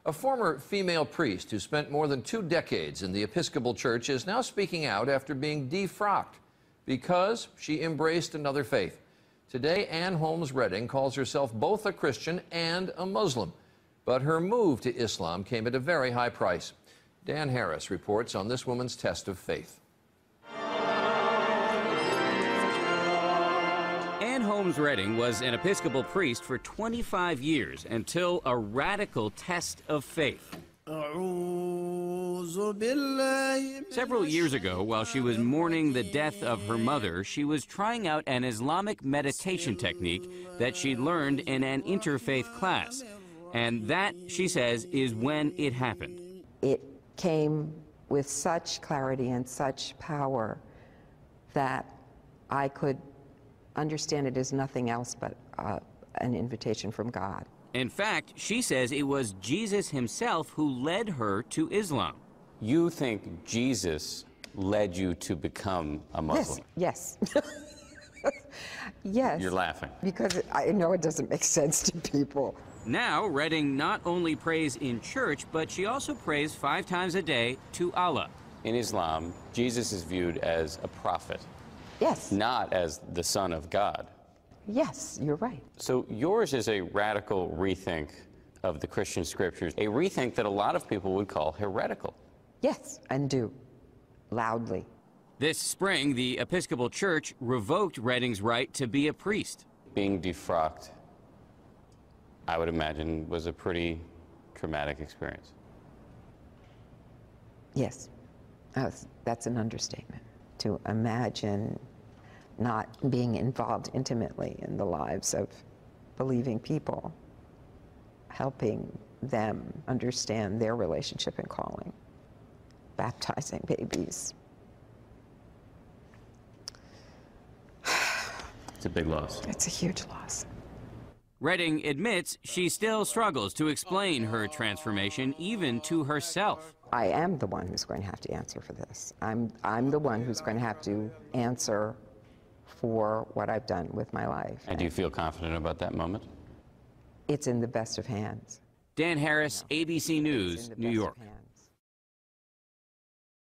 A former female priest who spent more than 2 decades in the Episcopal Church is now speaking out after being defrocked because she embraced another faith. Today, Ann Holmes Redding calls herself both a Christian and a Muslim, but her move to Islam came at a very high price. Dan Harris reports on this woman's test of faith. Ann Holmes Redding was an Episcopal priest for 25 years until a radical test of faith. Several years ago, while she was mourning the death of her mother, she was trying out an Islamic meditation technique that she'd learned in an interfaith class. And that, she says, is when it happened. It came with such clarity and such power that I could understand it as nothing else but an invitation from God. In fact, she says it was Jesus himself who led her to Islam. You think Jesus led you to become a Muslim? Yes, yes. Yes. You're laughing. Because I know it doesn't make sense to people. Now, Redding not only prays in church, but she also prays 5 times a day to Allah. In Islam, Jesus is viewed as a prophet. Yes. Not as the Son of God. Yes, you're right. So yours is a radical rethink of the Christian scriptures, a rethink that a lot of people would call heretical. Yes, and do. Loudly. This spring, the Episcopal Church revoked Redding's right to be a priest. Being defrocked, I would imagine, was a pretty traumatic experience. Yes, that's an understatement. To imagine not being involved intimately in the lives of believing people, helping them understand their relationship and calling, baptizing babies. It's a big loss. It's a huge loss. Redding admits she still struggles to explain her transformation, even to herself. I am the one who's going to have to answer for this. I'm the one who's going to have to answer for what I've done with my life. And do you feel confident about that moment? It's in the best of hands. Dan Harris, ABC News, New York.